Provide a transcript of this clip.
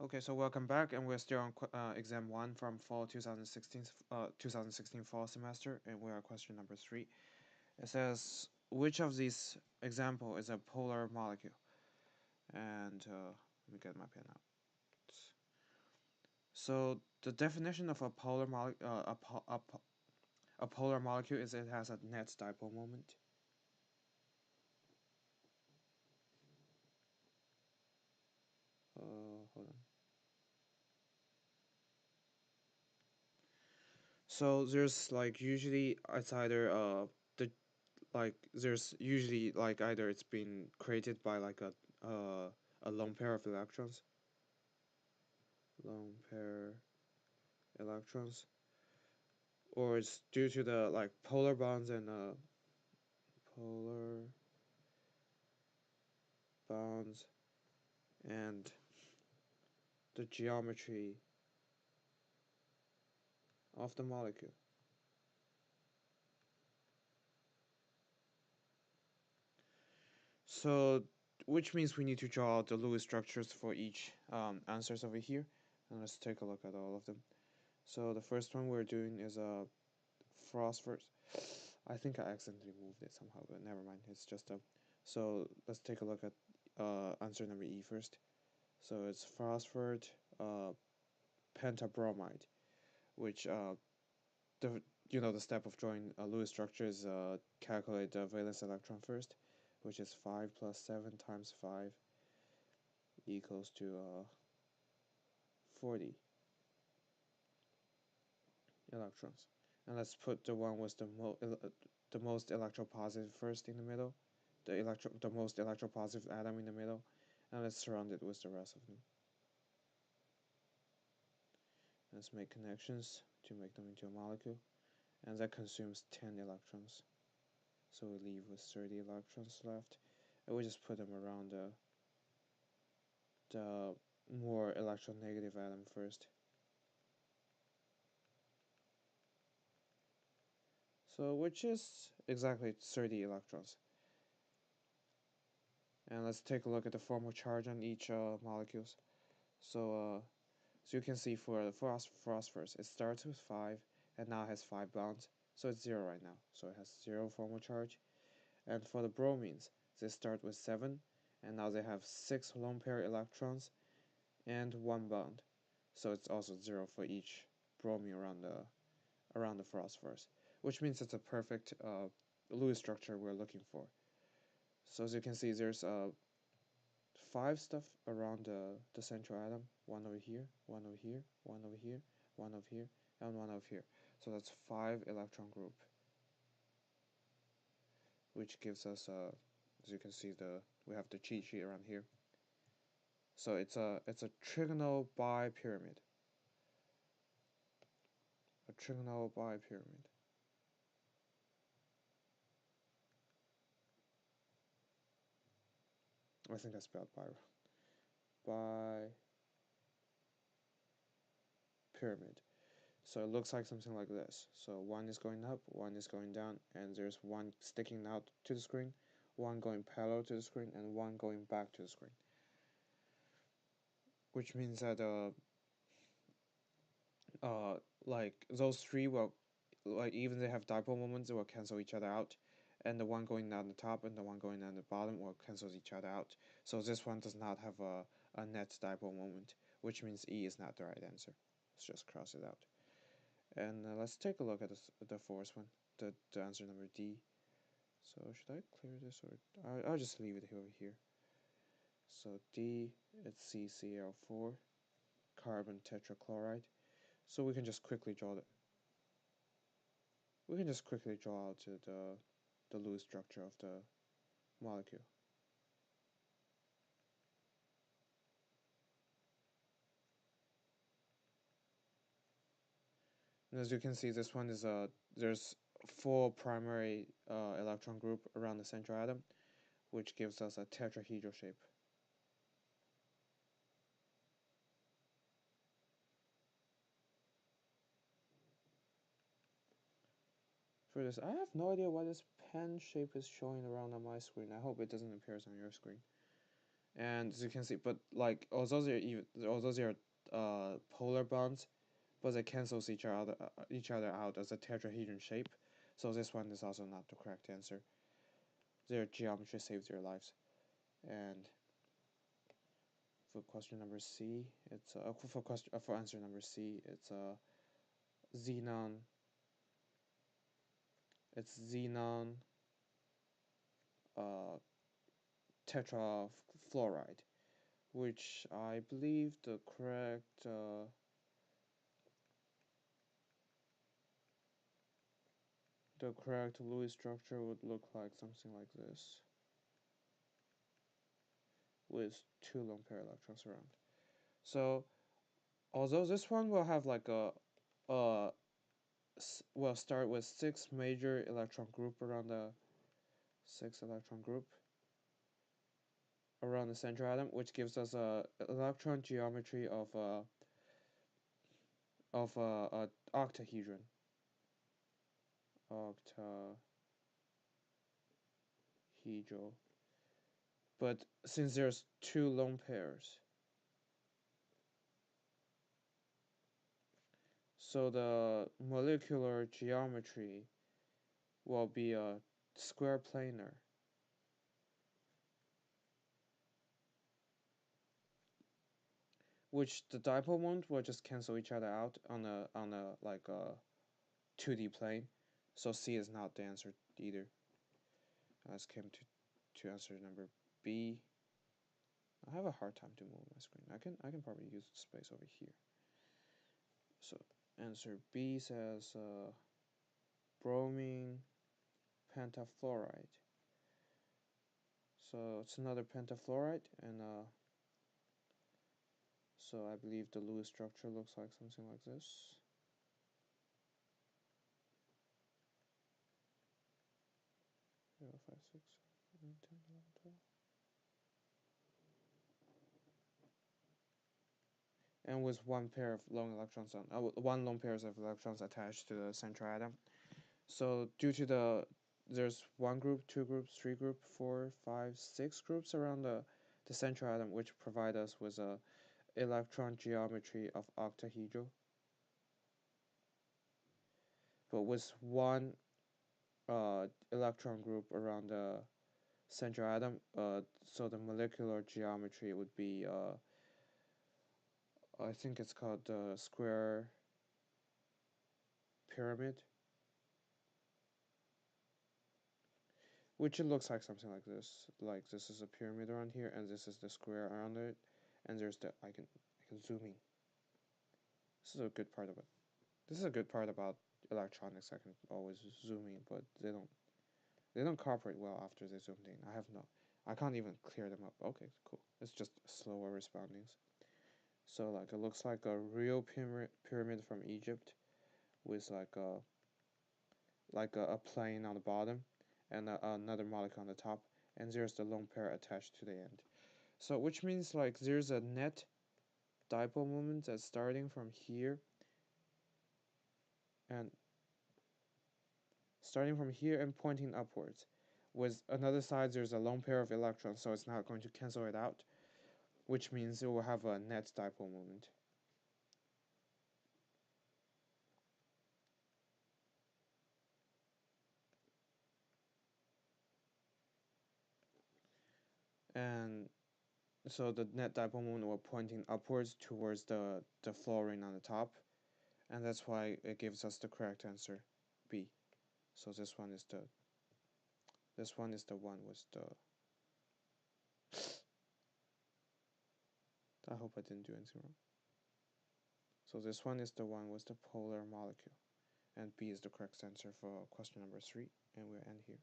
Okay, so welcome back, and we're still on exam 1 from fall 2016 fall semester, and we are question number 3. It says, which of these example is a polar molecule? And let me get my pen out. So the definition of a polar a polar molecule is it has a net dipole moment. Hold on. So there's like usually it's either there's usually like either it's been created by like a lone pair of lone pair electrons, or it's due to the like polar bonds and polar bonds and the geometry of the molecule. So which means we need to draw out the Lewis structures for each answers over here, and let's take a look at all of them. So the first one we're doing is phosphorus. I think I accidentally moved it somehow, but never mind. It's just a. So let's take a look at answer number E first. So it's phosphor pentabromide, which the the step of drawing a Lewis structure is calculate the valence electron first, which is 5 plus 7 times 5 equals to 40 electrons. And let's put the one with the most electropositive first in the middle, the most electropositive atom in the middle, and let's surround it with the rest of them. Let's make connections to make them into a molecule, and that consumes 10 electrons. So we leave with 30 electrons left, and we just put them around the more electronegative atom first. So which is exactly 30 electrons. And let's take a look at the formal charge on each molecules. So you can see for the phosphorus, it starts with 5 and now has 5 bonds, so it's 0 right now, so it has 0 formal charge. And for the bromines, they start with 7 and now they have 6 lone pair electrons and 1 bond, so it's also 0 for each bromine around the phosphorus, which means it's a perfect Lewis structure we're looking for. So as you can see, there's 5 stuff around the central atom, 1 over here, 1 over here, 1 over here, 1 over here, and 1 over here. So that's 5 electron group, which gives us as you can see, we have the cheat sheet around here. So it's a trigonal bipyramid. A trigonal bipyramid. I think that's spelled bipyramid. So it looks like something like this. So one is going up, one is going down, and there's one sticking out to the screen, one going parallel to the screen, and one going back to the screen. Which means that like those three will, like even they have dipole moments, they will cancel each other out, and the one going down the top and the one going down the bottom will cancel each other out. So this one does not have a net dipole moment, which means E is not the right answer. Let's just cross it out. And let's take a look at the fourth one, the answer number D. So should I clear this, or I'll just leave it over here. So D, it's CCl4, carbon tetrachloride. So we can just quickly draw out the Lewis structure of the molecule. And as you can see, this one is there's 4 primary electron group around the central atom, which gives us a tetrahedral shape. For this, I have no idea why this pen shape is showing around on my screen. I hope it doesn't appear on your screen. And as you can see, but like although they're polar bonds, but they cancels each other out as a tetrahedron shape. So this one is also not the correct answer. Their geometry saves their lives. And for question number C, it's for answer number C, it's xenon. It's xenon uh, tetrafluoride, which I believe the correct Lewis structure would look like something like this, with 2 lone pair electrons around. So although this one will have like we'll start with 6 major electron group around the 6 electron group around the central atom, which gives us a electron geometry of a octahedron. Octahedral. But since there's 2 lone pairs, so the molecular geometry will be a square planar, which the dipole moment will just cancel each other out on a like a 2D plane. So C is not the answer either. Let's come to answer number B. I have a hard time to move my screen. I can probably use space over here. So answer B says bromine pentafluoride. So it's another pentafluoride, and so I believe the Lewis structure looks like something like this. Zero, 5, 6, 7, 8, 10, 11, 12. And with one pair of lone electrons on, one lone pair of electrons attached to the central atom. So due to there's 1 group, 2 groups, 3 group, 4, 5, 6 groups around the central atom, which provide us with a electron geometry of octahedral. But with 1 electron group around the central atom, so the molecular geometry would be I think it's called the square pyramid, which it looks like something like this. Like this is a pyramid around here, and this is the square around it, and there's the I can zoom in. This is a good part of it. This is a good part about electronics. I can always zoom in, but they don't cooperate well after they zoomed in. I can't even clear them up. Okay, cool. It's just slower respondings. So like it looks like a real pyramid from Egypt, with like a plane on the bottom, and another molecule on the top, and there's the lone pair attached to the end. So which means like there's a net dipole moment that's starting from here and pointing upwards. With another side there's a lone pair of electrons, so it's not going to cancel it out, which means it will have a net dipole moment. And so the net dipole moment will pointing upwards towards the fluorine on the top, and that's why it gives us the correct answer, B. So this one is the one with the I hope I didn't do anything wrong. So this one is the one with the polar molecule, and B is the correct answer for question number 3, and we'll end here.